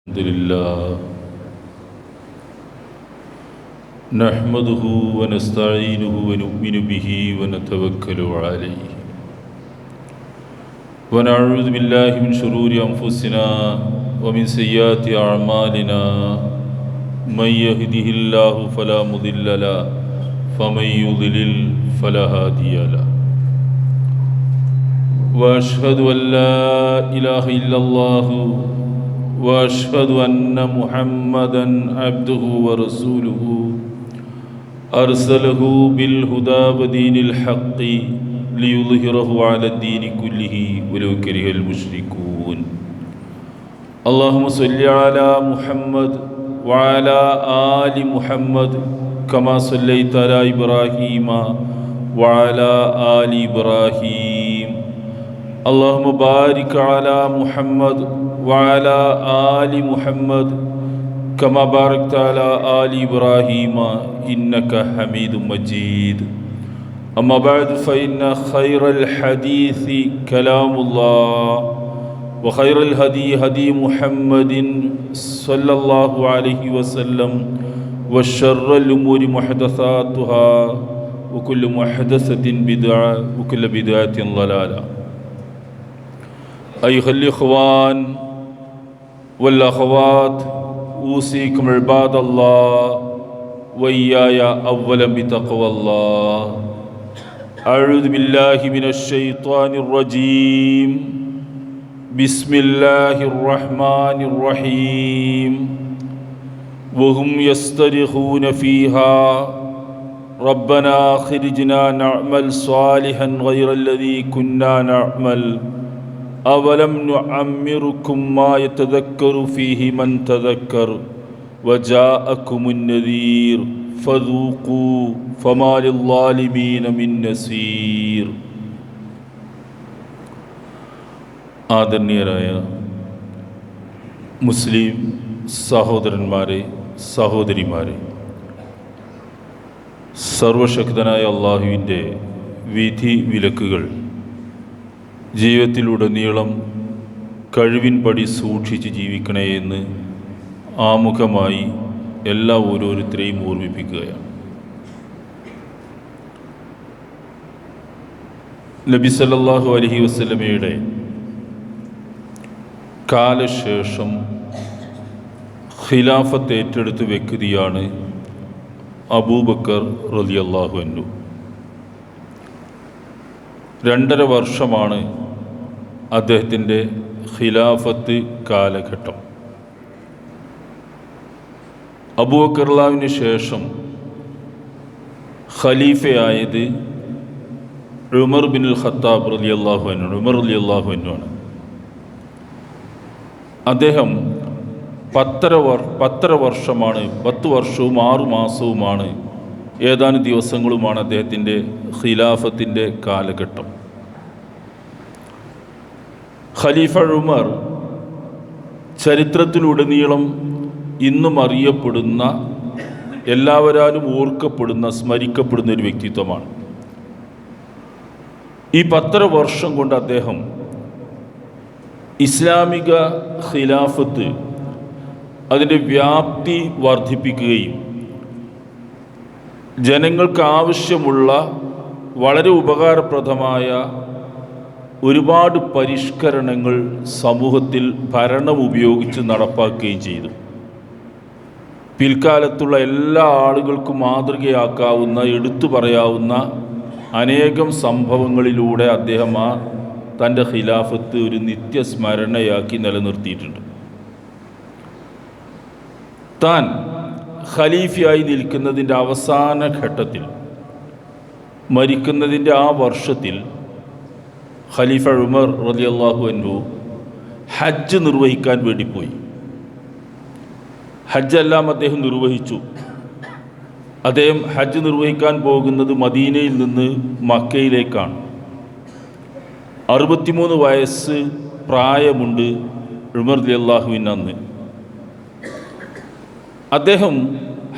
الحمد لله نحمده ونستعينه ونؤمن به ونتوكل عليه ونعوذ بالله من شرور أنفسنا ومن سيئات أعمالنا من يهده الله فلا مضل له ومن يضلل فلا هادي له وأشهد أن لا إله إلا الله وأشهد أن محمدًا عبده ورسوله أرسله بالهدى ودين الحق ليظهره على الدين كله ولو كره المشركون اللهم صل على محمد وعلى آل محمد كما صليت على إبراهيم وعلى آل إبراهيم اللهم بارك على محمد وعلى آل محمد كما باركت على آل إبراهيم إنك حميد مجيد أما بعد فإن خير الحديث كلام الله وخير الهدي هدي محمد صلى الله عليه وسلم وشر الأمور محدثاتها وكل محدثة بدعة وكل بدعة ضلالة أيها الإخوان والأخوات أوصيكم عباد الله وإياي أولا بتقوى الله أعوذ بالله من الشيطان الرجيم بسم الله الرحمن الرحيم وهم يصطرخون فيها ربنا أخرجنا نعمل صالحا غير الذي كنا نعمل أولم نعمركم ما يتذكر فيه من تذكر وجاءكم النذير فذوقوا فما للظالمين من نصير. ആദരണീയരായ മുസ്ലിം സഹോദരന്മാരെ, സഹോദരിമാരെ, സർവശക്തനായ അള്ളാഹുവിൻ്റെ വിധി വിലക്കുകൾ ജീവിതത്തിലുടനീളം കഴിവിൻപടി സൂക്ഷിച്ച് ജീവിക്കണേ എന്ന് ആമുഖമായി എല്ലാ ഓരോരുത്തരെയും ഓർമ്മിപ്പിക്കുകയാണ്. നബി സല്ലല്ലാഹു അലൈഹി വസല്ലമയുടെ കാലശേഷം ഖിലാഫത്ത് ഏറ്റെടുത്ത വ്യക്തിയാണ് അബൂബക്കർ റളിയല്ലാഹു അൻഹു. 2.5 വർഷമാണ് അദ്ദേഹത്തിൻ്റെ ഖിലാഫത്ത് കാലഘട്ടം. അബൂബക്കർ റളിയല്ലാഹുവിന് ശേഷം ഖലീഫയായത് ഉമർ ബിനുൽ ഖത്താബ് റളിയല്ലാഹു അൻഹു, ഉമർ റളിയല്ലാഹു അൻഹു ആണ്. അദ്ദേഹം 10 വർഷമാണ്, 10 വർഷവും 6 മാസവുമാണ്, ഏതാനും ദിവസങ്ങളുമാണ് അദ്ദേഹത്തിൻ്റെ ഖിലാഫത്തിൻ്റെ കാലഘട്ടം. ഖലീഫ ഉമർ ചരിത്രത്തിലുടനീളം ഇന്നും അറിയപ്പെടുന്ന, എല്ലാവരാലും ഓർക്കപ്പെടുന്ന, സ്മരിക്കപ്പെടുന്ന ഒരു വ്യക്തിത്വമാണ്. ഈ 10 വർഷം കൊണ്ട് അദ്ദേഹം ഇസ്ലാമിക ഖിലാഫത്ത് അതിൻ്റെ വ്യാപ്തി വർദ്ധിപ്പിക്കുകയും ജനങ്ങൾക്ക് ആവശ്യമുള്ള വളരെ ഉപകാരപ്രദമായ ഒരുപാട് പരിഷ്കരണങ്ങൾ സമൂഹത്തിൽ ഭരണം ഉപയോഗിച്ച് നടപ്പാക്കുകയും ചെയ്തു. പിൽക്കാലത്തുള്ള എല്ലാ ആളുകൾക്കും മാതൃകയാക്കാവുന്ന, എടുത്തു പറയാവുന്ന അനേകം സംഭവങ്ങളിലൂടെ അദ്ദേഹം തൻ്റെ ഖിലാഫത്ത് ഒരു നിത്യസ്മരണയാക്കി നിലനിർത്തിയിട്ടുണ്ട്. താൻ ഖലീഫയായി നിൽക്കുന്നതിൻ്റെ അവസാന ഘട്ടത്തിൽ, മരിക്കുന്നതിൻ്റെ ആ വർഷത്തിൽ ഖലീഫ ഉമർ റളിയല്ലാഹു അൻഹു ഹജ്ജ് നിർവഹിക്കാൻ വേണ്ടി പോയി. ഹജ്ജെല്ലാം അദ്ദേഹം നിർവഹിച്ചു. അദ്ദേഹം ഹജ്ജ് നിർവഹിക്കാൻ പോകുന്നത് മദീനയിൽ നിന്ന് മക്കയിലേക്കാണ്. 63 വയസ്സ് പ്രായമുണ്ട് ഉമർ റളിയല്ലാഹുവിന് അന്ന്. അദ്ദേഹം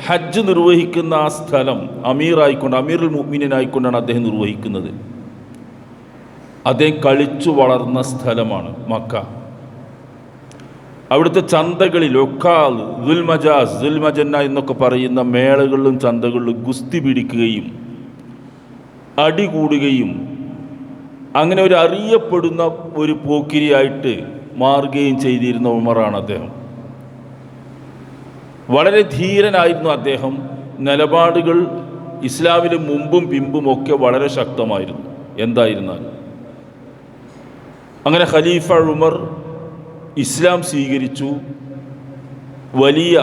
ഹജ്ജ് നിർവഹിക്കുന്ന ആ സ്ഥലം അമീറുൽ മുഅ്മിനീനായിക്കൊണ്ടാണ് അദ്ദേഹം നിർവഹിക്കുന്നത്. അദ്ദേഹം കളിച്ചു വളർന്ന സ്ഥലമാണ് മക്ക. അവിടുത്തെ ചന്തകളിൽ ഒക്കാൽ ദുൽമജാസ് ദുൽമജന്ന എന്നൊക്കെ പറയുന്ന മേളകളിലും ചന്തകളിലും ഗുസ്തി പിടിക്കുകയും അടികൂടുകയും അങ്ങനെ ഒരു അറിയപ്പെടുന്ന ഒരു പോക്കിരിയായിട്ട് മാറുകയും ചെയ്തിരുന്ന ഉമറാണ് അദ്ദേഹം. വളരെ ധീരനായിരുന്നു അദ്ദേഹം. നിലപാടുകൾ ഇസ്ലാമിന് മുമ്പും പിമ്പും ഒക്കെ വളരെ ശക്തമായിരുന്നു. എന്തായിരുന്നാലും അങ്ങനെ ഖലീഫ ഉമർ ഇസ്ലാം സ്വീകരിച്ചു. വലിയ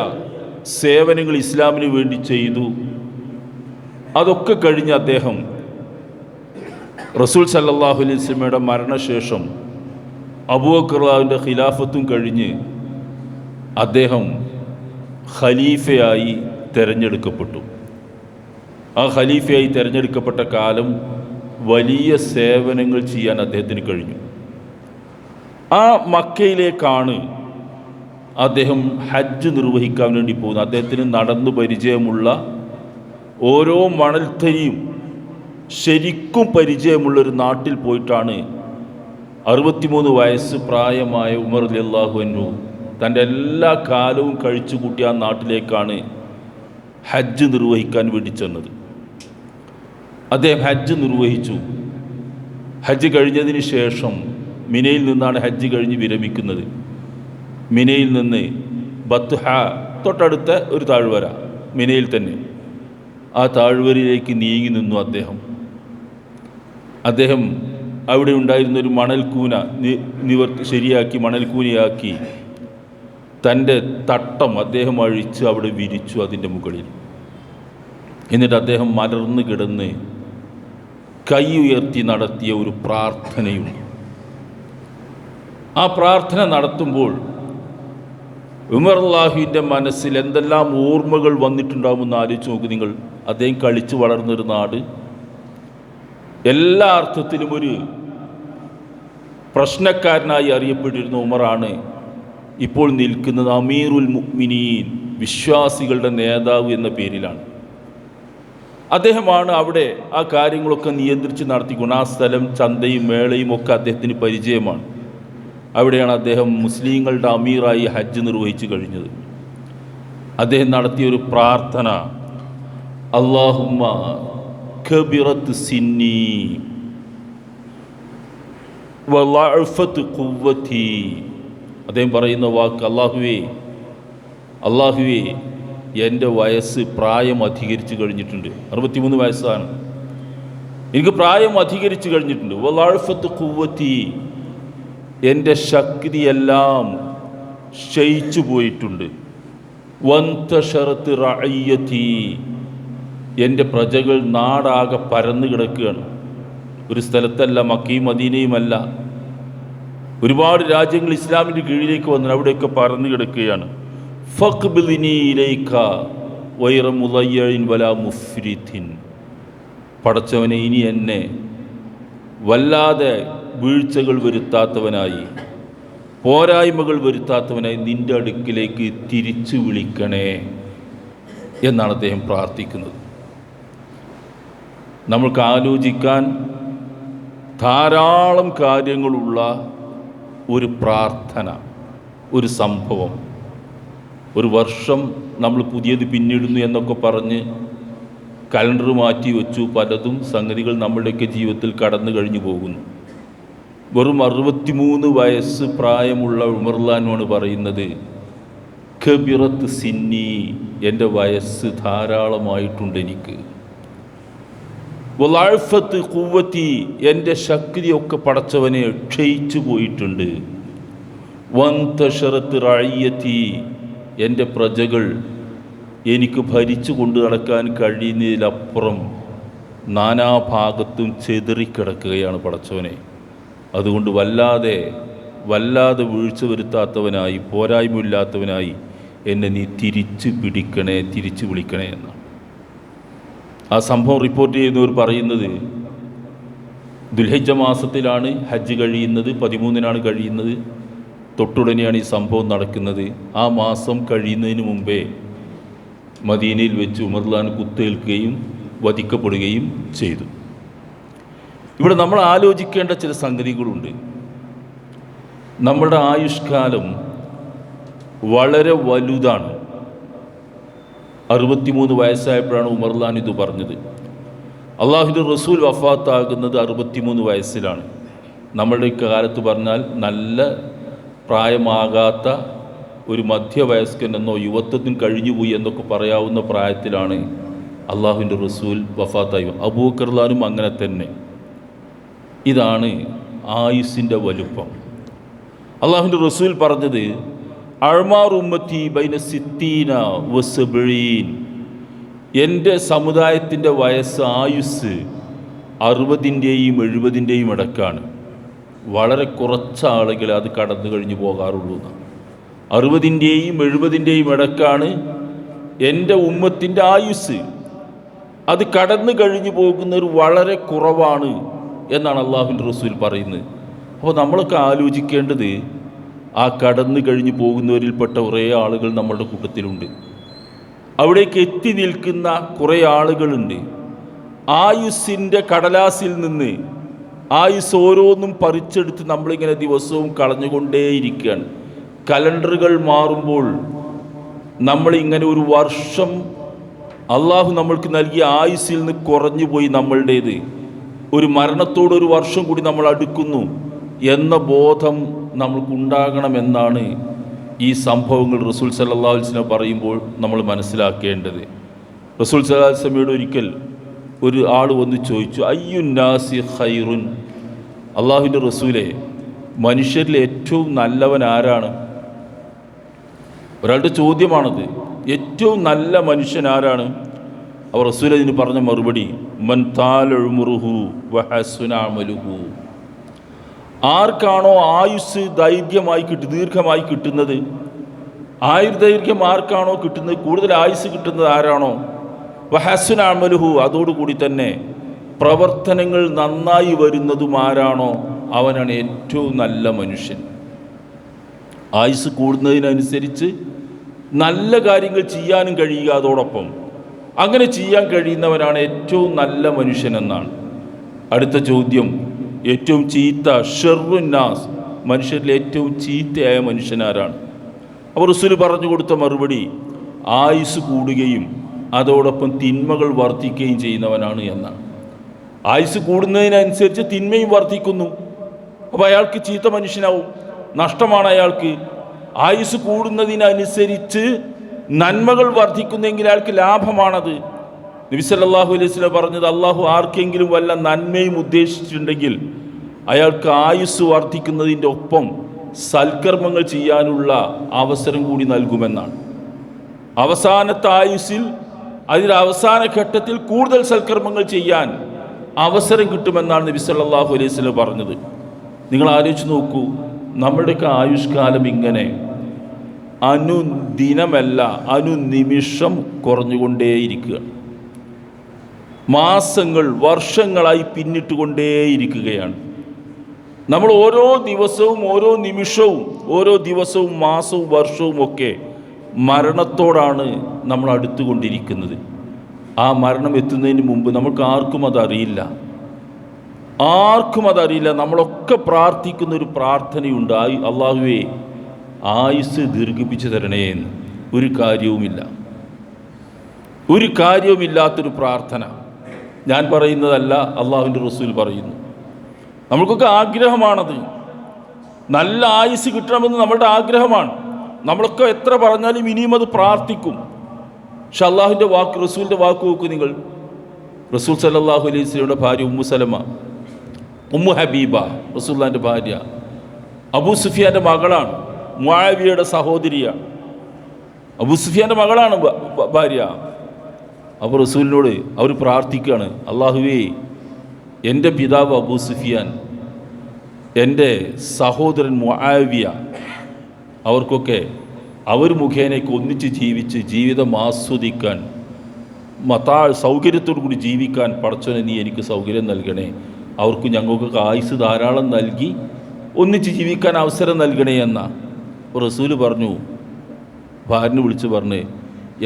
സേവനങ്ങൾ ഇസ്ലാമിന് വേണ്ടി ചെയ്തു. അതൊക്കെ കഴിഞ്ഞ് അദ്ദേഹം റസൂൽ സല്ലല്ലാഹു അലൈഹി വസല്ലമയുടെ മരണശേഷം അബൂബക്കറിന്റെ ഖിലാഫത്തും കഴിഞ്ഞ് അദ്ദേഹം ഖലീഫയായി തിരഞ്ഞെടുക്കപ്പെട്ടു. ആ ഖലീഫയായി തിരഞ്ഞെടുക്കപ്പെട്ട കാലം വലിയ സേവനങ്ങൾ ചെയ്യാൻ അദ്ദേഹത്തിന് കഴിഞ്ഞു. ആ മക്കയിലേക്കാണ് അദ്ദേഹം ഹജ്ജ് നിർവഹിക്കാൻ വേണ്ടി പോകുന്നത്. അദ്ദേഹത്തിന് നടന്നു പരിചയമുള്ള ഓരോ മണൽത്തരിയും ശരിക്കും പരിചയമുള്ളൊരു നാട്ടിൽ പോയിട്ടാണ് 63 വയസ്സ് പ്രായമായ ഉമർ റളിയല്ലാഹു അൻഹു തൻ്റെ എല്ലാ കാലവും കഴിച്ചു കൂട്ടിയ ആ നാട്ടിലേക്കാണ് ഹജ്ജ് നിർവഹിക്കാൻ വേണ്ടി ചെന്നത്. അദ്ദേഹം ഹജ്ജ് നിർവഹിച്ചു. ഹജ്ജ് കഴിഞ്ഞതിന് ശേഷം മിനയിൽ നിന്നാണ് ഹജ്ജ് കഴിഞ്ഞ് വിരമിക്കുന്നത്. മിനയിൽ നിന്ന് ബത്ത്ഹ തൊട്ടടുത്ത ഒരു താഴ്വര മിനയിൽ തന്നെ, ആ താഴ്വരയിലേക്ക് നീങ്ങി നിന്നു അദ്ദേഹം അവിടെ ഉണ്ടായിരുന്നൊരു മണൽക്കൂന ശരിയാക്കി മണൽക്കൂനയാക്കി തൻ്റെ തട്ടം അദ്ദേഹം അഴിച്ച് അവിടെ വിരിച്ചു അതിൻ്റെ മുകളിൽ. എന്നിട്ട് അദ്ദേഹം മലർന്നു കിടന്ന് കൈ ഉയർത്തി നടത്തിയ ഒരു പ്രാർത്ഥനയുണ്ട്. ആ പ്രാർത്ഥന നടത്തുമ്പോൾ ഉമർ റളിയല്ലാഹുവിൻ്റെ മനസ്സിൽ എന്തെല്ലാം ഓർമ്മകൾ വന്നിട്ടുണ്ടാകുമെന്ന് ആലോചിച്ച് നോക്ക് നിങ്ങൾ. അദ്ദേഹം കളിച്ചു വളർന്നൊരു നാട്, എല്ലാ അർത്ഥത്തിലും ഒരു പ്രശ്നക്കാരനായി അറിയപ്പെട്ടിരുന്ന ഉമറാണ് ഇപ്പോൾ നിൽക്കുന്നത് അമീറുൽ മുഅ്മിനീൻ, വിശ്വാസികളുടെ നേതാവ് എന്ന പേരിലാണ്. അദ്ദേഹമാണ് അവിടെ ആ കാര്യങ്ങളൊക്കെ നിയന്ത്രിച്ച് നടത്തിക്കൊണ്ട് ആ സ്ഥലം ചന്തയും മേളയും ഒക്കെ അദ്ദേഹത്തിന് പരിചയമാണ്. അവിടെയാണ് അദ്ദേഹം മുസ്ലിങ്ങളുടെ അമീറായി ഹജ്ജ് നിർവഹിച്ചു കഴിഞ്ഞത്. അദ്ദേഹം നടത്തിയൊരു പ്രാർത്ഥന, അല്ലാഹുമ്മ കബിറത്ത് സിന്നി വളഅഫത്ത് ഖുവ്വതി. അദ്ദേഹം പറയുന്ന വാക്ക്, അല്ലാഹുവേ എൻ്റെ വയസ്സ് പ്രായം അധികരിച്ച് കഴിഞ്ഞിട്ടുണ്ട്. 63 വയസ്സാണ്, എനിക്ക് പ്രായം അധികരിച്ച് കഴിഞ്ഞിട്ടുണ്ട്. വളഅഫത്ത് ഖുവ്വതി, എൻ്റെ ശക്തിയെല്ലാം ക്ഷയിച്ചു പോയിട്ടുണ്ട്. വന്തശറത്ത് റഅയ്യതി, എൻ്റെ പ്രജകൾ നാടാകെ പരന്നു കിടക്കുകയാണ്. ഒരു സ്ഥലത്തല്ല, മക്കയും മദീനയുമല്ല, ഒരുപാട് രാജ്യങ്ങൾ ഇസ്ലാമിൻ്റെ കീഴിലേക്ക് വന്നു, അവിടെയൊക്കെ പരന്നു കിടക്കുകയാണ്. ഫഖ്ബിൽനി ഇലൈക വൈറ മുളയ്യൻ വലാ മുഫ്രിത്തിൻ. പടച്ചവനെ, ഇനി എന്നെ വല്ലാതെ വീഴ്ചകൾ വരുത്താത്തവനായി, പോരായ്മകൾ വരുത്താത്തവനായി നിൻ്റെ അടുക്കിലേക്ക് തിരിച്ചു വിളിക്കണേ എന്നാണ് അദ്ദേഹം പ്രാർത്ഥിക്കുന്നത്. നമ്മൾക്ക് ആലോചിക്കാൻ ധാരാളം കാര്യങ്ങളുള്ള ഒരു പ്രാർത്ഥന, ഒരു സംഭവം. ഒരു വർഷം നമ്മൾ പുതിയത് പിന്നിടുന്നു എന്നൊക്കെ പറഞ്ഞ് കലണ്ടർ മാറ്റി വെച്ചു. പലതും സംഗതികൾ നമ്മളുടെയൊക്കെ ജീവിതത്തിൽ കടന്നു കഴിഞ്ഞു പോകുന്നു. വെറും 63 വയസ്സ് പ്രായമുള്ള ഉമർ റളിയല്ലാഹു പറയുന്നത്, കബിറത്ത് സിന്നി, എൻ്റെ വയസ്സ് ധാരാളമായിട്ടുണ്ട് എനിക്ക്. വളഅഫത്ത് ഖുവ്വതി, എൻ്റെ ശക്തിയൊക്കെ പടച്ചവനെ ക്ഷയിച്ചു പോയിട്ടുണ്ട്. വന്തശറത്ത് റഅയ്യതി, എൻ്റെ പ്രജകൾ എനിക്ക് ഭരിച്ചു കൊണ്ടു നടക്കാൻ കഴിയുന്നതിലപ്പുറം നാനാഭാഗത്തും ചെതറിക്കിടക്കുകയാണ് പടച്ചവനെ. അതുകൊണ്ട് വല്ലാതെ വീഴ്ച വരുത്താത്തവനായി, പോരായ്മയില്ലാത്തവനായി എന്നെ നീ തിരിച്ചു പിടിക്കണേ, തിരിച്ചു വിളിക്കണേ എന്നാണ്. ആ സംഭവം റിപ്പോർട്ട് ചെയ്യുന്നവർ പറയുന്നത്, ദുൽഹിജ്ജ മാസത്തിലാണ് ഹജ്ജ് കഴിയുന്നത്, 13-നാണ് കഴിയുന്നത്. തൊട്ടുടനെയാണ് ഈ സംഭവം നടക്കുന്നത്. ആ മാസം കഴിയുന്നതിന് മുമ്പേ മദീനയിൽ വെച്ച് ഉമർ റളിയല്ലാഹു കുത്തേൽക്കുകയും വധിക്കപ്പെടുകയും ചെയ്തു. ഇവിടെ നമ്മൾ ആലോചിക്കേണ്ട ചില സംഗതികളുണ്ട്. നമ്മുടെ ആയുഷ്കാലം വളരെ വലുതാണ്. 63 വയസ്സായപ്പോഴാണ് ഉമർലാൻ ഇത് പറഞ്ഞത്. അള്ളാഹുവിൻ്റെ റസൂൽ വഫാത്താകുന്നത് 63 വയസ്സിലാണ്. നമ്മളുടെ കാലത്ത് പറഞ്ഞാൽ നല്ല പ്രായമാകാത്ത ഒരു മധ്യവയസ്കൻ എന്നോ യുവത്വത്തിന് കഴിഞ്ഞുപോയി എന്നൊക്കെ പറയാവുന്ന പ്രായത്തിലാണ് അള്ളാഹുവിൻ്റെ റസൂൽ വഫാത്തായി. അബൂബക്കർലാനും അങ്ങനെ തന്നെ. ഇതാണ് ആയുസ്സിൻ്റെ വലുപ്പം. അള്ളാഹുവിൻ്റെ റസൂൽ പറഞ്ഞത് അഴ്മാർ ഉമ്മത്തി ബൈന സിത്തീന വസബീൻ, എൻ്റെ സമുദായത്തിൻ്റെ വയസ്സ് ആയുസ് 60-ൻ്റെയും 70-ൻ്റെയും ഇടക്കാണ്. വളരെ കുറച്ച് ആളുകൾ അത് കടന്നു കഴിഞ്ഞു പോകാറുള്ളൂ. 60-ൻ്റെയും 70-ൻ്റെയും ഇടക്കാണ് എൻ്റെ ഉമ്മത്തിൻ്റെ ആയുസ്. അത് കടന്നു കഴിഞ്ഞു പോകുന്നവർ വളരെ കുറവാണ് എന്നാണ് അള്ളാഹുവിൻ്റെ റസൂൽ പറയുന്നത്. അപ്പോൾ നമ്മളൊക്കെ ആലോചിക്കേണ്ടത് ആ കടന്നു കഴിഞ്ഞു പോകുന്നവരിൽപ്പെട്ട കുറേ ആളുകൾ നമ്മളുടെ കൂട്ടത്തിലുണ്ട്. അവിടേക്ക് എത്തി നിൽക്കുന്ന കുറേ ആളുകളുണ്ട്. ആയുസ്സിൻ്റെ കടലാസിൽ നിന്ന് ആയുസ് ഓരോന്നും പറിച്ചെടുത്ത് നമ്മളിങ്ങനെ ദിവസവും കളഞ്ഞുകൊണ്ടേയിരിക്കുകയാണ്. കലണ്ടറുകൾ മാറുമ്പോൾ നമ്മളിങ്ങനെ ഒരു വർഷം അള്ളാഹു നമ്മൾക്ക് നൽകിയ ആയുസ്സിൽ നിന്ന് കുറഞ്ഞു പോയി നമ്മളുടേത്. ഒരു മരണത്തോടൊരു വർഷം കൂടി നമ്മൾ അടുക്കുന്നു എന്ന ബോധം നമ്മൾക്കുണ്ടാകണമെന്നാണ് ഈ സംഭവങ്ങൾ റസൂൽ സല്ലല്ലാഹു അലൈഹി വസല്ലം പറയുമ്പോൾ നമ്മൾ മനസ്സിലാക്കേണ്ടത്. റസൂൽ സല്ലല്ലാഹു അലൈഹി വസല്ലമയോട് ഒരിക്കൽ ഒരു ആൾ വന്ന് ചോദിച്ചു, അയ്യുന്നാസി ഖൈറുൻ, അള്ളാഹുവിൻ്റെ റസൂലെ, മനുഷ്യരിൽ ഏറ്റവും നല്ലവൻ ആരാണ്? ഒരാളുടെ ചോദ്യമാണത്. ഏറ്റവും നല്ല മനുഷ്യൻ ആരാണ്? അവർ റസൂൽ അതിന് പറഞ്ഞ മറുപടി, മൻ താല ഉംറുഹു വഹസുന അമലുഹു, ആർക്കാണോ ആയുസ് ദീർഘമായി കിട്ടുന്നത്, ആയുർദൈർഘ്യം ആർക്കാണോ കിട്ടുന്നത്, കൂടുതൽ ആയുസ് കിട്ടുന്നത് ആരാണോ, വഹസുന അമലുഹു, അതോടുകൂടി തന്നെ പ്രവർത്തനങ്ങൾ നന്നായി വരുന്നതും ആരാണോ, അവനാണ് ഏറ്റവും നല്ല മനുഷ്യൻ. ആയുസ് കൂടുന്നതിനനുസരിച്ച് നല്ല കാര്യങ്ങൾ ചെയ്യാനും കഴിയുക, അതോടൊപ്പം അങ്ങനെ ചെയ്യാൻ കഴിയുന്നവനാണ് ഏറ്റവും നല്ല മനുഷ്യനെന്നാണ്. അടുത്ത ചോദ്യം, ഏറ്റവും ചീത്ത ഷർറുന്നാസ്, മനുഷ്യരിൽ ഏറ്റവും ചീത്തയായ മനുഷ്യനാരാണ്? അപ്പോൾ റസൂൽ പറഞ്ഞു കൊടുത്ത മറുപടി, ആയുസ് കൂടുകയും അതോടൊപ്പം തിന്മകൾ വർദ്ധിക്കുകയും ചെയ്യുന്നവനാണ് എന്നാണ്. ആയുസ് കൂടുന്നതിനനുസരിച്ച് തിന്മയും വർദ്ധിക്കുന്നു. അപ്പോൾ അയാൾക്ക് ചീത്ത മനുഷ്യനാവും, നഷ്ടമാണ് അയാൾക്ക്. ആയുസ് കൂടുന്നതിനനുസരിച്ച് നന്മകൾ വർദ്ധിക്കുന്നെങ്കിൽ അയാൾക്ക് ലാഭമാണത്. നബി സല്ലല്ലാഹു അലൈഹി വസല്ലം പറഞ്ഞത്, അള്ളാഹു ആർക്കെങ്കിലും വല്ല നന്മയും ഉദ്ദേശിച്ചിട്ടുണ്ടെങ്കിൽ അയാൾക്ക് ആയുസ് വർദ്ധിക്കുന്നതിൻ്റെ ഒപ്പം സൽക്കർമ്മങ്ങൾ ചെയ്യാനുള്ള അവസരം കൂടി നൽകുമെന്നാണ്. അവസാനത്തെ ആയുസ്സിൽ, അതിൻ്റെ അവസാന ഘട്ടത്തിൽ കൂടുതൽ സൽക്കർമ്മങ്ങൾ ചെയ്യാൻ അവസരം കിട്ടുമെന്നാണ് നബി സല്ലല്ലാഹു അലൈഹി വസല്ലം പറഞ്ഞത്. നിങ്ങൾ ആലോചിച്ച് നോക്കൂ, നമ്മുടെയൊക്കെ ആയുഷ്കാലം ഇങ്ങനെ അനുദിനമല്ല അനുനിമിഷം കുറഞ്ഞുകൊണ്ടേയിരിക്കുക. മാസങ്ങൾ വർഷങ്ങളായി പിന്നിട്ടുകൊണ്ടേയിരിക്കുകയാണ്. നമ്മൾ ഓരോ ദിവസവും ഓരോ നിമിഷവും ഓരോ ദിവസവും മാസവും വർഷവും ഒക്കെ മരണത്തോടാണ് നമ്മൾ അടുത്തുകൊണ്ടിരിക്കുന്നത്. ആ മരണം എത്തുന്നതിന് മുമ്പ് നമുക്ക് ആർക്കും അതറിയില്ല. നമ്മളൊക്കെ പ്രാർത്ഥിക്കുന്ന ഒരു പ്രാർത്ഥനയുണ്ട്, അല്ലാഹുവേ ആയുസ് ദീർഘിപ്പിച്ചു തരണേ എന്ന്. ഒരു കാര്യവുമില്ലാത്തൊരു പ്രാർത്ഥന ഞാൻ പറയുന്നതല്ല, അള്ളാഹുവിൻ്റെ റസൂൽ പറയുന്നു. നമ്മൾക്കൊക്കെ ആഗ്രഹമാണത്. നല്ല ആയുസ് കിട്ടണമെന്ന് നമ്മളുടെ ആഗ്രഹമാണ്. നമ്മളൊക്കെ എത്ര പറഞ്ഞാലും ഇനിയും അത് പ്രാർത്ഥിക്കും. പക്ഷെ അള്ളാഹുവിൻ്റെ വാക്ക്, റസൂലിൻ്റെ വാക്ക് നോക്കൂ നിങ്ങൾ. റസൂൽ സല്ലല്ലാഹു അലൈഹി വസല്ലമയുടെ ഭാര്യ ഉമ്മു സലമ, ഉമ്മു ഹബീബ, റസൂലുള്ളാഹിൻ്റെ ഭാര്യ, അബൂ സുഫിയാൻ്റെ മകളാണ്, മുആവിയയുടെ സഹോദരിയാണ്. അബൂ സുഫിയാൻ്റെ മകളാണ് ഭാര്യ. അപ്പോൾ റസൂലിനോട് അവർ പ്രാർത്ഥിക്കുകയാണ്, അല്ലാഹുവേ എൻ്റെ പിതാവ് അബൂ സുഫിയാൻ, എൻ്റെ സഹോദരൻ മുആവിയ, അവർക്കൊക്കെ അവർ മുഖേനയ്ക്ക് ഒന്നിച്ച് ജീവിച്ച് ജീവിതം ആസ്വദിക്കാൻ, സൗകര്യത്തോടു കൂടി ജീവിക്കാൻ പടച്ചോനെ നീ എനിക്ക് സൗകര്യം നൽകണേ. അവർക്ക് ഞങ്ങൾക്കൊക്കെ ആയുസ് ധാരാളം നൽകി ഒന്നിച്ച് ജീവിക്കാൻ അവസരം നൽകണേ എന്ന റസൂല് പറഞ്ഞു. ഭാര്യനെ വിളിച്ച് പറഞ്ഞ്,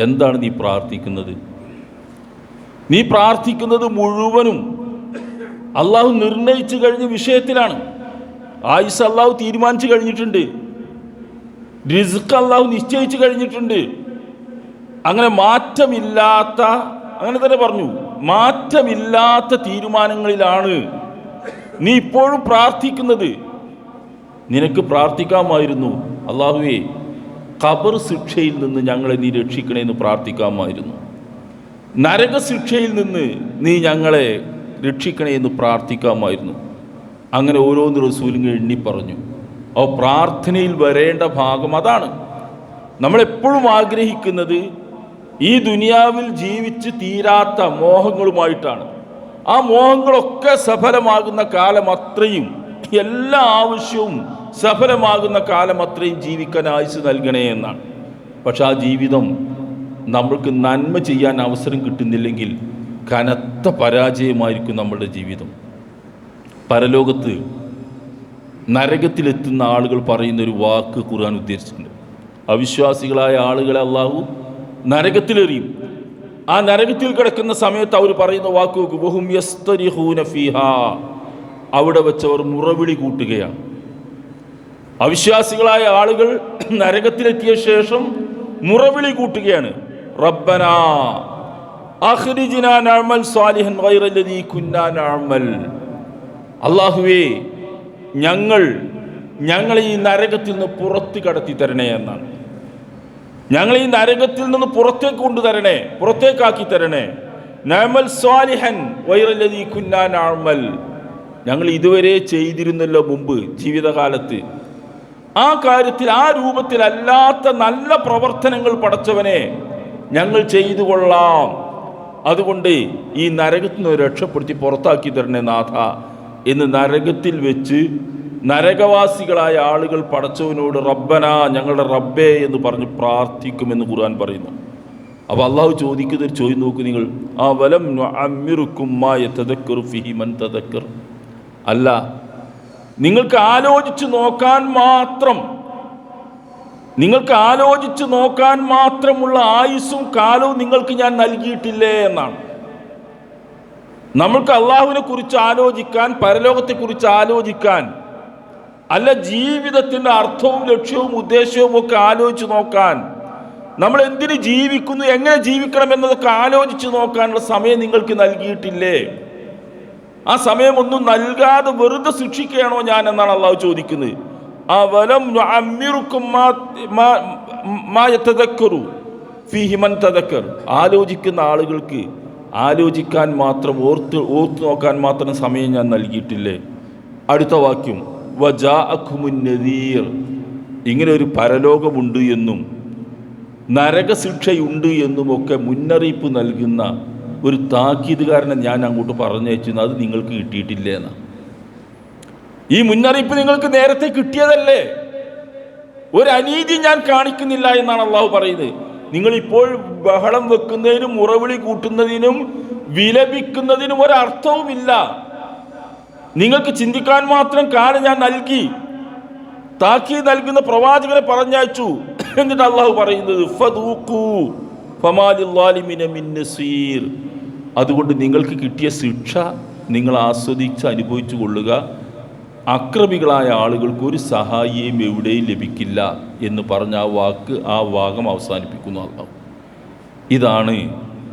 എന്താണ് നീ പ്രാർത്ഥിക്കുന്നത്? നീ പ്രാർത്ഥിക്കുന്നത് മുഴുവനും അള്ളാഹു നിർണയിച്ചു കഴിഞ്ഞ വിഷയത്തിലാണ്. ആയുസ് അള്ളാഹു തീരുമാനിച്ചു കഴിഞ്ഞിട്ടുണ്ട്. റിസ്ക് അള്ളാഹു നിശ്ചയിച്ചു കഴിഞ്ഞിട്ടുണ്ട്. അങ്ങനെ മാറ്റമില്ലാത്ത, അങ്ങനെ തന്നെ പറഞ്ഞു, മാറ്റമില്ലാത്ത തീരുമാനങ്ങളിലാണ് നീ ഇപ്പോഴും പ്രാർത്ഥിക്കുന്നത്. നിനക്ക് പ്രാർത്ഥിക്കാമായിരുന്നു, അള്ളാഹുവേ ഖബർ ശിക്ഷയിൽ നിന്ന് ഞങ്ങളെ നീ രക്ഷിക്കണേ എന്ന് പ്രാർത്ഥിക്കാമായിരുന്നു. നരകശിക്ഷയിൽ നിന്ന് നീ ഞങ്ങളെ രക്ഷിക്കണേ എന്ന് പ്രാർത്ഥിക്കാമായിരുന്നു. അങ്ങനെ ഓരോന്ന് റസൂലും എണ്ണി പറഞ്ഞു. അപ്പോൾ പ്രാർത്ഥനയിൽ വരേണ്ട ഭാഗം അതാണ്. നമ്മളെപ്പോഴും ആഗ്രഹിക്കുന്നത് ഈ ദുനിയാവിൽ ജീവിച്ച് തീരാത്ത മോഹങ്ങളുമായിട്ടാണ്. ആ മോഹങ്ങളൊക്കെ സഫലമാകുന്ന കാലം അത്രയും, എല്ലാ ആവശ്യവും സഫലമാകുന്ന കാലം അത്രയും ജീവിക്കാൻ ആയുസ് നൽകണേ എന്നാണ്. പക്ഷെ ആ ജീവിതം നമ്മൾക്ക് നന്മ ചെയ്യാൻ അവസരം കിട്ടുന്നില്ലെങ്കിൽ കനത്ത പരാജയമായിരിക്കും നമ്മളുടെ ജീവിതം. പരലോകത്ത് നരകത്തിലെത്തുന്ന ആളുകൾ പറയുന്നൊരു വാക്ക് ഖുർആൻ ഉദ്ദേശിച്ചിട്ടുണ്ട്. അവിശ്വാസികളായ ആളുകളെ അള്ളാഹു നരകത്തിലെറിയും. ആ നരകത്തിൽ കിടക്കുന്ന സമയത്ത് അവർ പറയുന്ന വാക്ക് നോക്കൂ, വഹും യസ്തരിഹൂന ഫീഹാ, അവിടെ വെച്ചവർ മുറവിളി കൂട്ടുകയാണ്. അവിശ്വാസികളായ ആളുകൾ നരകത്തിലെത്തിയ ശേഷം മുറവിളി കൂട്ടുകയാണ്. റബ്ബനാ അഖ്രിജ്നാ നഅമൽ സാലിഹൻ ഗൈറല്ലദീ കുന്നാ നഅമൽ, അല്ലാഹുവേ ഞങ്ങളെ ഈ നരകത്തിൽ നിന്ന് പുറത്ത് കടത്തി തരണേ എന്നാണ്. ഞങ്ങളെ ഈ നരകത്തിൽ നിന്ന് പുറത്തേക്ക് കൊണ്ടുതരണേ, പുറത്തേക്കാക്കി തരണേ. നഅമൽ സാലിഹൻ ഗൈറല്ലദീ കുന്നാ നഅമൽ, ഞങ്ങൾ ഇതുവരെ ചെയ്തിരുന്നല്ലോ മുമ്പ് ജീവിതകാലത്ത്, ആ കാര്യത്തിൽ ആ രൂപത്തിലല്ലാത്ത നല്ല പ്രവർത്തനങ്ങൾ പടച്ചവനെ ഞങ്ങൾ ചെയ്തു കൊള്ളാം. അതുകൊണ്ട് ഈ നരകത്തിൽ നിന്ന് രക്ഷപ്പെടുത്തി പുറത്താക്കി തരണേ നാഥ എന്ന് നരകത്തിൽ വെച്ച് നരകവാസികളായ ആളുകൾ പടച്ചവനോട് റബ്ബന, ഞങ്ങളുടെ റബ്ബേ എന്ന് പറഞ്ഞ് പ്രാർത്ഥിക്കുമെന്ന് ഖുർആൻ പറയുന്നു. അപ്പോൾ അള്ളാഹു ചോദിക്കുന്നൊരു ചോദ്യം നോക്കൂ നിങ്ങൾ, ആ വലം നുഅമ്മിറുക്കും മാ യതദക്കറു ഫീഹി മൻ തദക്കർ, അല്ല നിങ്ങൾക്ക് ആലോചിച്ച് നോക്കാൻ മാത്രമുള്ള ആയുസ്സും കാലവും നിങ്ങൾക്ക് ഞാൻ നൽകിയിട്ടില്ലേ എന്നാണ്. നമ്മൾക്ക് അള്ളാഹുവിനെ കുറിച്ച് ആലോചിക്കാൻ, പരലോകത്തെക്കുറിച്ച് ആലോചിക്കാൻ, അല്ല ജീവിതത്തിൻ്റെ അർത്ഥവും ലക്ഷ്യവും ഉദ്ദേശവും ഒക്കെ ആലോചിച്ച് നോക്കാൻ, നമ്മൾ എന്തിന് ജീവിക്കുന്നു, എങ്ങനെ ജീവിക്കണം എന്നതൊക്കെ ആലോചിച്ച് നോക്കാനുള്ള സമയം നിങ്ങൾക്ക് നൽകിയിട്ടില്ലേ? ആ സമയമൊന്നും നൽകാതെ വെറുതെ ശിക്ഷിക്കുകയാണോ ഞാൻ എന്നാണ് അള്ളാഹു ചോദിക്കുന്നത്. അവലം നുഅമ്മിറുക്കും മാ യതദക്കറു ഫീഹി മൻ തദക്കർ, ആലോചിക്കുന്ന ആളുകൾക്ക് ആലോചിക്കാൻ മാത്രം, ഓർത്ത് നോക്കാൻ മാത്രം സമയം ഞാൻ നൽകിയിട്ടില്ലേ? അടുത്ത വാക്യം വജാഅകുമുൻ നദീർ, ഇങ്ങനെ ഒരു പരലോകമുണ്ട് എന്നും നരകശിക്ഷയുണ്ട് എന്നുമൊക്കെ മുന്നറിയിപ്പ് നൽകുന്ന ഒരു താക്കീതുകാരനെ ഞാൻ അങ്ങോട്ട് പറഞ്ഞയച്ചു, അത് നിങ്ങൾക്ക് കിട്ടിയിട്ടില്ലേ എന്നാണ്. ഈ മുന്നറിയിപ്പ് നിങ്ങൾക്ക് നേരത്തെ കിട്ടിയതല്ലേ? ഒരു അനീതി ഞാൻ കാണിക്കുന്നില്ല എന്നാണ് അള്ളാഹു പറയുന്നത്. നിങ്ങളിപ്പോൾ ബഹളം വെക്കുന്നതിനും മുറവിളി കൂട്ടുന്നതിനും വിലപിക്കുന്നതിനും ഒരർത്ഥവുമില്ല. നിങ്ങൾക്ക് ചിന്തിക്കാൻ മാത്രം കാലം ഞാൻ നൽകി, താക്കീത് നൽകുന്ന പ്രവാചകരെ പറഞ്ഞയച്ചു. എന്നിട്ട് അള്ളാഹു പറയുന്നത് ഫദൂഖൂ ഫമാ ലിസ്സാലിമീന മിൻ നസീർ, അതുകൊണ്ട് നിങ്ങൾക്ക് കിട്ടിയ ശിക്ഷ നിങ്ങൾ ആസ്വദിച്ച് അനുഭവിച്ചു കൊള്ളുക, അക്രമികളായ ആളുകൾക്ക് ഒരു സഹായിയും എവിടെയും ലഭിക്കില്ല എന്ന് പറഞ്ഞ ആ ഭാഗം അവസാനിപ്പിക്കുന്നു അള്ളാഹു. ഇതാണ്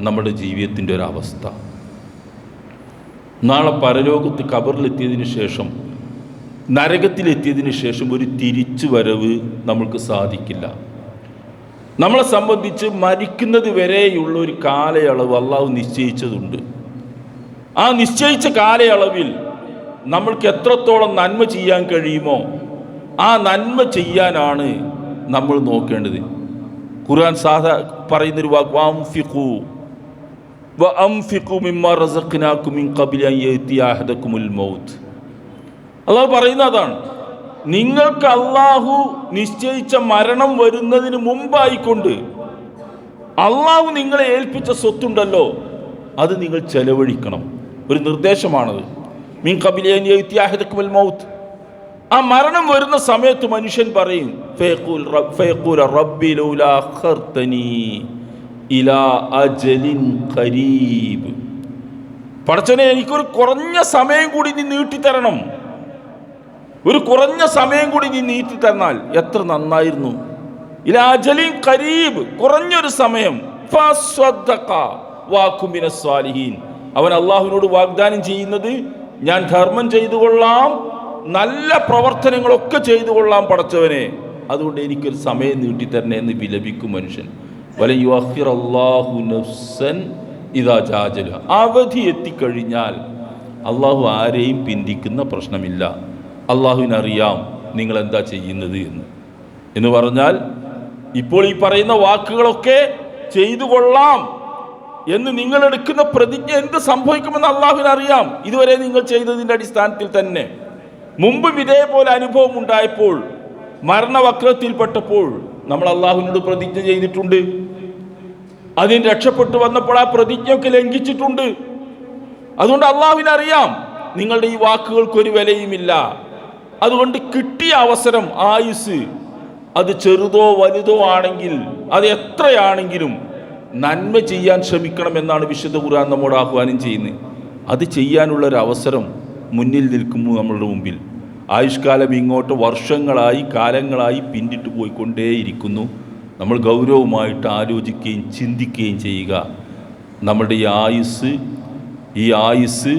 നമ്മുടെ ജീവിതത്തിൻ്റെ ഒരവസ്ഥ. നാളെ പരലോകത്ത് ഖബറിലെത്തിയതിന് ശേഷം, നരകത്തിലെത്തിയതിന് ശേഷം ഒരു തിരിച്ചു വരവ് നമ്മൾക്ക് സാധിക്കില്ല. നമ്മളെ സംബന്ധിച്ച് മരിക്കുന്നത് വരെയുള്ള ഒരു കാലയളവ് അള്ളാഹു നിശ്ചയിച്ചതുണ്ട്. ആ നിശ്ചയിച്ച കാലയളവിൽ നമ്മൾക്ക് എത്രത്തോളം നന്മ ചെയ്യാൻ കഴിയുമോ ആ നന്മ ചെയ്യാനാണ് നമ്മൾ നോക്കേണ്ടത്. ഖുർആൻ പറയുന്നൊരു വാക്ക് വഅൻഫിഖൂ മിമ്മാ റസഖ്നാകും മിൻ ഖബ്ലി അൻ യഅതിയ അഹദകുമുൽ മൗത്ത്. അള്ളാഹു പറയുന്നത് അതാണ്. നിങ്ങൾക്ക് അള്ളാഹു നിശ്ചയിച്ച മരണം വരുന്നതിന് മുമ്പായിക്കൊണ്ട് അള്ളാഹു നിങ്ങളെ ഏൽപ്പിച്ച സ്വത്തുണ്ടല്ലോ, അത് നിങ്ങൾ ചെലവഴിക്കണം. ഒരു നിർദ്ദേശമാണത്. മിൻ ഖബ്ലി അൻ യഅതിയ അഹദകുമുൽ മൗത്ത്. ആ മരണം വരുന്ന സമയത്ത് മനുഷ്യൻ പറയും ഫയഖൂൽ റബ്ബി ലൗലാ അഖർതനി ഇലാ അജലിൻ ഖരീബ്, പടച്ചവനെ എനിക്കൊരു കുറഞ്ഞ സമയം കൂടി നീ നീട്ടിത്തരണം, ഒരു കുറഞ്ഞ സമയം കൂടി നീ നീട്ടിത്തന്നാൽ എത്ര നന്നായിരുന്നു. ഇലാ അജലിൻ ഖരീബ്, കുറഞ്ഞൊരു സമയം, ഫസ്വദ്ദഖ വകും മിനസ് സ്വാലിഹീൻ. അവൻ അള്ളാഹുവിനോട് വാഗ്ദാനം ചെയ്യുന്നത്, ഞാൻ ധർമ്മം ചെയ്തു കൊള്ളാം, നല്ല പ്രവർത്തനങ്ങളൊക്കെ ചെയ്തു കൊള്ളാം പടച്ചവനെ, അതുകൊണ്ട് എനിക്കൊരു സമയം നീട്ടിത്തരണേ എന്ന് വിലപിക്കും മനുഷ്യൻ. വലൻ യുഅഖിറല്ലാഹു നഫ്സൻ ഇദാ ജാഅ, അവധി എത്തിക്കഴിഞ്ഞാൽ അള്ളാഹു ആരെയും പിന്തിക്കുന്ന പ്രശ്നമില്ല. അള്ളാഹുവിനറിയാം നിങ്ങൾ എന്താ ചെയ്യുന്നത് എന്ന് പറഞ്ഞാൽ, ഇപ്പോൾ ഈ പറയുന്ന വാക്കുകളൊക്കെ ചെയ്തു കൊള്ളാം എന്ന് നിങ്ങൾ എടുക്കുന്ന പ്രതിജ്ഞ എന്ത് സംഭവിക്കുമെന്ന് അള്ളാഹുവിനറിയാം. ഇതുവരെ നിങ്ങൾ ചെയ്തതിൻ്റെ അടിസ്ഥാനത്തിൽ തന്നെ. മുമ്പും ഇതേപോലെ അനുഭവം ഉണ്ടായപ്പോൾ, മരണവക്രത്തിൽപ്പെട്ടപ്പോൾ നമ്മൾ അള്ളാഹുവിനോട് പ്രതിജ്ഞ ചെയ്തിട്ടുണ്ട്. അതിന് രക്ഷപ്പെട്ടു വന്നപ്പോൾ ആ പ്രതിജ്ഞയൊക്കെ ലംഘിച്ചിട്ടുണ്ട്. അതുകൊണ്ട് അള്ളാഹുവിനറിയാം നിങ്ങളുടെ ഈ വാക്കുകൾക്കൊരു വിലയുമില്ല. അതുകൊണ്ട് കിട്ടിയ അവസരം, ആയുസ്, അത് ചെറുതോ വലുതോ ആണെങ്കിൽ, അത് എത്രയാണെങ്കിലും നന്മ ചെയ്യാൻ ശ്രമിക്കണമെന്നാണ് വിശുദ്ധ ഖുർആൻ നമ്മോട് ആഹ്വാനം ചെയ്യുന്നത്. അത് ചെയ്യാനുള്ളൊരു അവസരം മുന്നിൽ നിൽക്കുമ്പോൾ നമ്മളുടെ മുമ്പിൽ. ആയുഷ്കാലം ഇങ്ങോട്ട് വർഷങ്ങളായി, കാലങ്ങളായി പിന്നിട്ട് പോയിക്കൊണ്ടേയിരിക്കുന്നു. നമ്മൾ ഗൗരവമായിട്ട് ആലോചിക്കുകയും ചിന്തിക്കുകയും ചെയ്യുക. നമ്മളുടെ ഈ ആയുസ്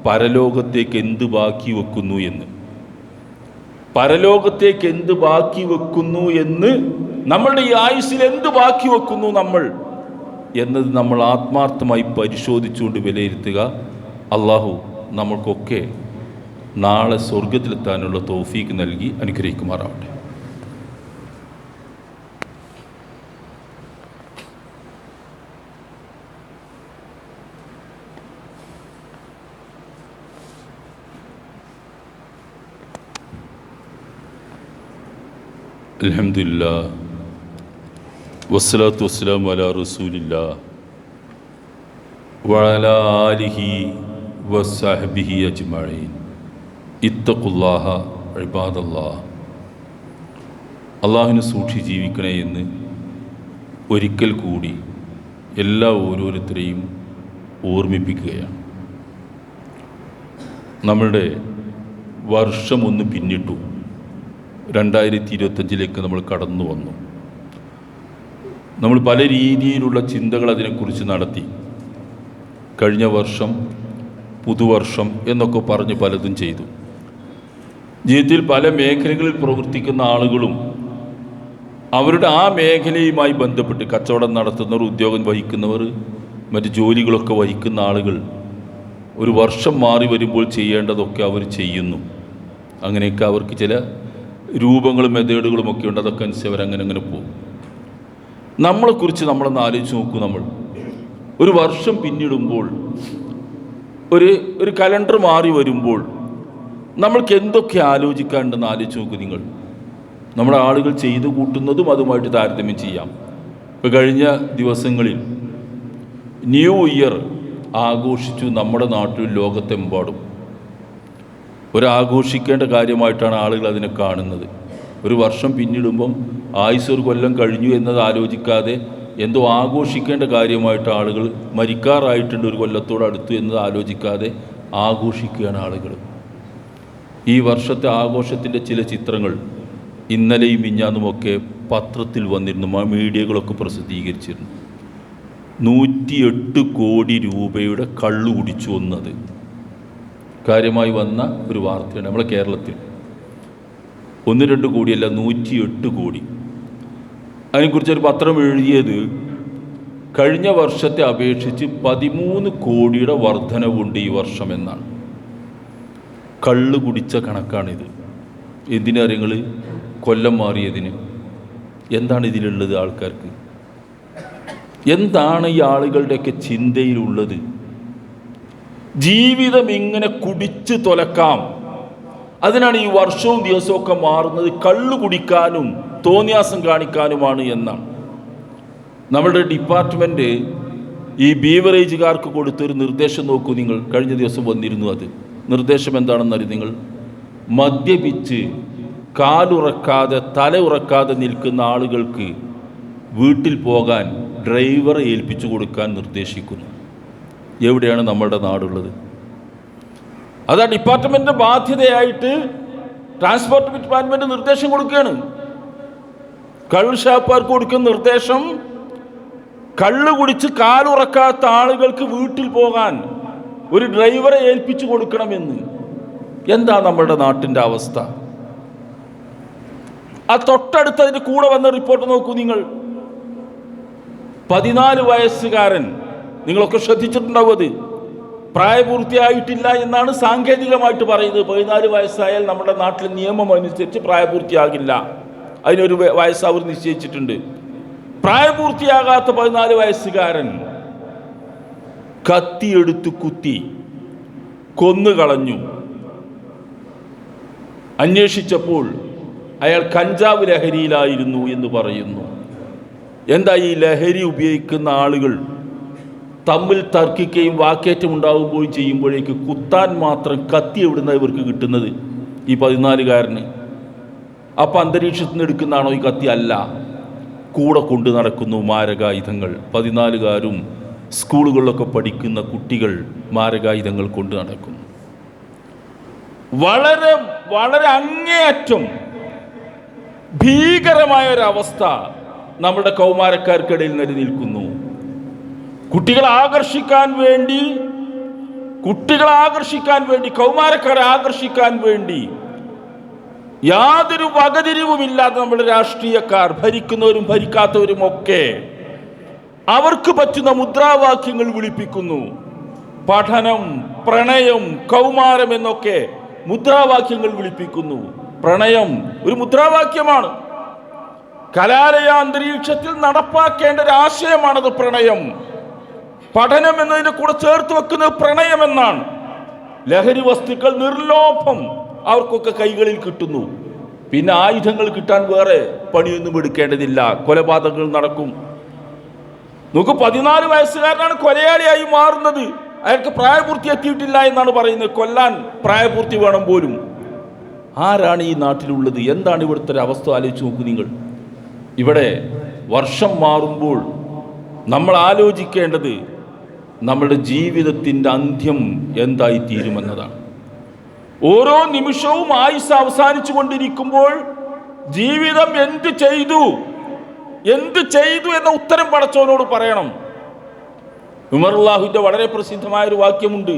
പരലോകത്തേക്ക് എന്ത് ബാക്കി വെക്കുന്നു എന്ന്, പരലോകത്തേക്ക് എന്ത് ബാക്കി വെക്കുന്നു എന്ന്, നമ്മളുടെ ഈ ആയുസ്സിൽ എന്ത് ബാക്കി വെക്കുന്നു നമ്മൾ എന്നത് നമ്മൾ ആത്മാർത്ഥമായി പരിശോധിച്ചുകൊണ്ട് വിലയിരുത്തുക. അള്ളാഹു നമ്മൾക്കൊക്കെ നാളെ സ്വർഗത്തിലെത്താനുള്ള തൗഫീക്ക് നൽകി അനുഗ്രഹിക്കുമാറാവട്ടെ. അൽഹംദുലില്ലാഹ് വസ്സലാത്തു വസ്സലാമു അലാ റസൂലില്ലാഹ് വഅലാ ആലിഹി വസ്സഹ്ബിഹി അജ്മഈൻ. ഇത്തഖുല്ലാഹ ഇബാദല്ലാഹ്. അള്ളാഹുവിനെ സൂക്ഷിച്ച് ജീവിക്കണേ എന്ന് ഒരിക്കൽ കൂടി ഓരോരുത്തരെയും ഓർമ്മിപ്പിക്കുകയാണ്. നമ്മളുടെ വർഷം ഒന്ന് പിന്നിട്ടു. 2025 നമ്മൾ കടന്നു വന്നു. നമ്മൾ പല രീതിയിലുള്ള ചിന്തകൾ അതിനെക്കുറിച്ച് നടത്തി. കഴിഞ്ഞ വർഷം, പുതുവർഷം എന്നൊക്കെ പറഞ്ഞ് പലതും ചെയ്തു. ജീവിതത്തിൽ പല മേഖലകളിൽ പ്രവർത്തിക്കുന്ന ആളുകളും അവരുടെ ആ മേഖലയുമായി ബന്ധപ്പെട്ട് കച്ചവടം നടത്തുന്നവർ, ഉദ്യോഗം വഹിക്കുന്നവർ, മറ്റ് ജോലികളൊക്കെ വഹിക്കുന്ന ആളുകൾ ഒരു വർഷം മാറി വരുമ്പോൾ ചെയ്യേണ്ടതൊക്കെ അവർ ചെയ്യുന്നു. അങ്ങനെയൊക്കെ അവർക്ക് ചില രൂപങ്ങളും മെത്തേഡുകളും ഒക്കെ ഉണ്ട്. അതൊക്കെ അനുസരിച്ച് അവരങ്ങനെ പോകും. നമ്മളെക്കുറിച്ച് നമ്മളൊന്ന് ആലോചിച്ച് നോക്കൂ. നമ്മൾ ഒരു വർഷം പിന്നിടുമ്പോൾ, ഒരു കലണ്ടർ മാറി വരുമ്പോൾ നമ്മൾക്ക് എന്തൊക്കെ ആലോചിക്കാനുണ്ടെന്ന് ആലോചിച്ച് നോക്കൂ നിങ്ങൾ. നമ്മുടെ ആളുകൾ ചെയ്തു കൂട്ടുന്നതും അതുമായിട്ട് താരതമ്യം ചെയ്യാം. ഇപ്പോൾ കഴിഞ്ഞ ദിവസങ്ങളിൽ ന്യൂ ഇയർ ആഘോഷിച്ചു നമ്മുടെ നാട്ടിൽ, ലോകത്തെമ്പാടും. ഒരാഘോഷിക്കേണ്ട കാര്യമായിട്ടാണ് ആളുകൾ അതിനെ കാണുന്നത്. ഒരു വർഷം പിന്നിടുമ്പം ആയുസ് ഒരു കൊല്ലം കഴിഞ്ഞു എന്നത് ആലോചിക്കാതെ എന്തോ ആഘോഷിക്കേണ്ട കാര്യമായിട്ട് ആളുകൾ, മരിക്കാറായിട്ടുണ്ട് ഒരു കൊല്ലത്തോടടുത്തു എന്നത് ആലോചിക്കാതെ ആഘോഷിക്കുകയാണ് ആളുകൾ. ഈ വർഷത്തെ ആഘോഷത്തിൻ്റെ ചില ചിത്രങ്ങൾ ഇന്നലെയും മിഞ്ഞാന്നുമൊക്കെ പത്രത്തിൽ വന്നിരുന്നു, മീഡിയകളൊക്കെ പ്രസിദ്ധീകരിച്ചിരുന്നു. 108 കോടി രൂപയുടെ കള്ളു കുടിച്ചു വന്നത് കാര്യമായി വന്ന ഒരു വാർത്തയാണ് നമ്മുടെ കേരളത്തിൽ. 1-2 കോടിയല്ല, 108 കോടി. അതിനെക്കുറിച്ചൊരു പത്രം എഴുതിയത് കഴിഞ്ഞ വർഷത്തെ അപേക്ഷിച്ച് 13 കോടിയുടെ വർധനവുണ്ട് ഈ വർഷം എന്നാണ്. കള്ളു കുടിച്ച കണക്കാണിത്. എന്തിനാ നിങ്ങൾ കൊല്ലം മാറിയതിന്? എന്താണ് ഇതിലുള്ളത്? ആൾക്കാർക്ക് എന്താണ് ഈ ആളുകളുടെയൊക്കെ ചിന്തയിലുള്ളത്? ജീവിതം ഇങ്ങനെ കുടിച്ച് തുലക്കാം, അതിനാണ് ഈ വർഷവും ദിവസമൊക്കെ മാറുന്നത് കള്ളു കുടിക്കാനും തോന്നിയാസം കാണിക്കാനുമാണ് എന്നാണ്. നമ്മുടെ ഡിപ്പാർട്ട്മെൻറ്റ് ഈ ബീവറേജുകാർക്ക് കൊടുത്തൊരു നിർദ്ദേശം നോക്കൂ നിങ്ങൾ. കഴിഞ്ഞ ദിവസം വന്നിരുന്നു. അത് നിർദ്ദേശം എന്താണെന്നറിയും നിങ്ങൾ? മദ്യപിച്ച് കാലുറക്കാതെ തല ഉറക്കാതെ നിൽക്കുന്ന ആളുകൾക്ക് വീട്ടിൽ പോകാൻ ഡ്രൈവറെ ഏൽപ്പിച്ചു കൊടുക്കാൻ നിർദ്ദേശിക്കുന്നു. എവിടെയാണ് നമ്മുടെ നാടുള്ളത്? അത് ആ ഡിപ്പാർട്ട്മെൻറ്റിൻ്റെ ബാധ്യതയായിട്ട് ട്രാൻസ്പോർട്ട് ഡിപ്പാർട്ട്മെൻറ്റ് നിർദ്ദേശം കൊടുക്കുകയാണ്. കള്ള് ഷാപ്പുകാർക്ക് കൊടുക്കുന്ന നിർദ്ദേശം, കള്ള് കുടിച്ച് കാലുറക്കാത്ത ആളുകൾക്ക് വീട്ടിൽ പോകാൻ ഒരു ഡ്രൈവറെ ഏൽപ്പിച്ചു കൊടുക്കണമെന്ന്. എന്താ നമ്മുടെ നാട്ടിൻ്റെ അവസ്ഥ? ആ തൊട്ടടുത്തതിൻ്റെ കൂടെ വന്ന റിപ്പോർട്ട് നോക്കൂ നിങ്ങൾ. 14 വയസ്സുകാരൻ, നിങ്ങളൊക്കെ ശ്രദ്ധിച്ചിട്ടുണ്ടാവും, അത് പ്രായപൂർത്തിയായിട്ടില്ല എന്നാണ് സാങ്കേതികമായിട്ട് പറയുന്നത്. 14 വയസ്സായാൽ നമ്മുടെ നാട്ടിലെ നിയമം അനുസരിച്ച് പ്രായപൂർത്തിയാകില്ല, അതിനൊരു വയസ്സ് അവർ നിശ്ചയിച്ചിട്ടുണ്ട്. പ്രായപൂർത്തിയാകാത്ത 14 വയസ്സുകാരൻ കത്തിയെടുത്ത് കുത്തി കൊന്നുകളഞ്ഞു. അന്വേഷിച്ചപ്പോൾ അയാൾ കഞ്ചാവ് ലഹരിയിലായിരുന്നു എന്ന് പറയുന്നു. എന്താ ഈ ലഹരി ഉപയോഗിക്കുന്ന ആളുകൾ തമ്മിൽ തർക്കിക്കുകയും വാക്കേറ്റം ഉണ്ടാവുകയും ചെയ്യുമ്പോഴേക്ക് കുത്താൻ മാത്രം കത്തി എവിടുന്ന ഇവർക്ക് കിട്ടുന്നത് ഈ 14കാരന്? അപ്പം അന്തരീക്ഷത്തിൽ നിന്ന് എടുക്കുന്നതാണോ ഈ കത്തി? അല്ല, കൂടെ കൊണ്ടു നടക്കുന്നു മാരകായുധങ്ങൾ. 14കാരും സ്കൂളുകളിലൊക്കെ പഠിക്കുന്ന കുട്ടികൾ മാരകായുധങ്ങൾ കൊണ്ടു നടക്കുന്നു. വളരെ വളരെ അങ്ങേയറ്റം ഭീകരമായ ഒരവസ്ഥ നമ്മുടെ കൗമാരക്കാർക്കിടയിൽ നിലനിൽക്കുന്നു. കുട്ടികളെ ആകർഷിക്കാൻ വേണ്ടി, കൗമാരക്കാരെ ആകർഷിക്കാൻ വേണ്ടി യാതൊരു വകതിരിവുമില്ലാതെ നമ്മുടെ രാഷ്ട്രീയക്കാർ, ഭരിക്കുന്നവരും ഭരിക്കാത്തവരും ഒക്കെ അവർക്ക് പറ്റുന്ന മുദ്രാവാക്യങ്ങൾ വിളിപ്പിക്കുന്നു. പഠനം, പ്രണയം, കൗമാരം എന്നൊക്കെ മുദ്രാവാക്യങ്ങൾ വിളിപ്പിക്കുന്നു. പ്രണയം ഒരു മുദ്രാവാക്യമാണ്. കലാലയ അന്തരീക്ഷത്തിൽ നടപ്പാക്കേണ്ട ഒരു ആശയമാണത് പ്രണയം. പഠനം എന്നതിനെ കൂടെ ചേർത്ത് വെക്കുന്നത് പ്രണയം എന്നാണ്. ലഹരി വസ്തുക്കൾ നിർലോഭം അവർക്കൊക്കെ കൈകളിൽ കിട്ടുന്നു. പിന്നെ ആയുധങ്ങൾ കിട്ടാൻ വേറെ പണിയൊന്നും എടുക്കേണ്ടതില്ല. കൊലപാതകങ്ങൾ നടക്കും. നമുക്ക് 14 വയസ്സുകാരനാണ് കൊലയാളിയായി മാറുന്നത്. അയാൾക്ക് പ്രായപൂർത്തി എത്തിയിട്ടില്ല എന്നാണ് പറയുന്നത്. കൊല്ലാൻ പ്രായപൂർത്തി വേണം പോലും. ആരാണ് ഈ നാട്ടിലുള്ളത്? എന്താണ് ഇവിടുത്തെ ഒരു അവസ്ഥ? ആലോചിച്ച് നോക്കൂ നിങ്ങൾ. ഇവിടെ വർഷം മാറുമ്പോൾ നമ്മൾ ആലോചിക്കേണ്ടത് നമ്മുടെ ജീവിതത്തിൻ്റെ അന്ത്യം എന്തായി തീരുമെന്നതാണ്. ഓരോ നിമിഷവും ആയുസ് അവസാനിച്ചു കൊണ്ടിരിക്കുമ്പോൾ ജീവിതം എന്ത് ചെയ്തു എന്ന ഉത്തരം പടച്ചവനോട് പറയണം. ഉമർ അല്ലാഹുവിന്റെ വളരെ പ്രസിദ്ധമായ ഒരു വാക്യമുണ്ട്,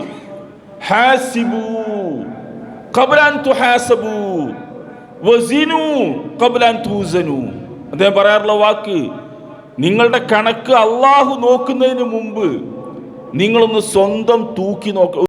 ഹാസിബു ഖബ്ല അൻ തുഹാസബു വസിനു ഖബ്ല അൻ തുസനു. അദ്ദേഹം പറയാറുള്ള വാക്ക്, നിങ്ങളുടെ കണക്ക് അള്ളാഹു നോക്കുന്നതിന് മുമ്പ് നിങ്ങളൊന്ന് സ്വന്തം തൂക്കി നോക്ക.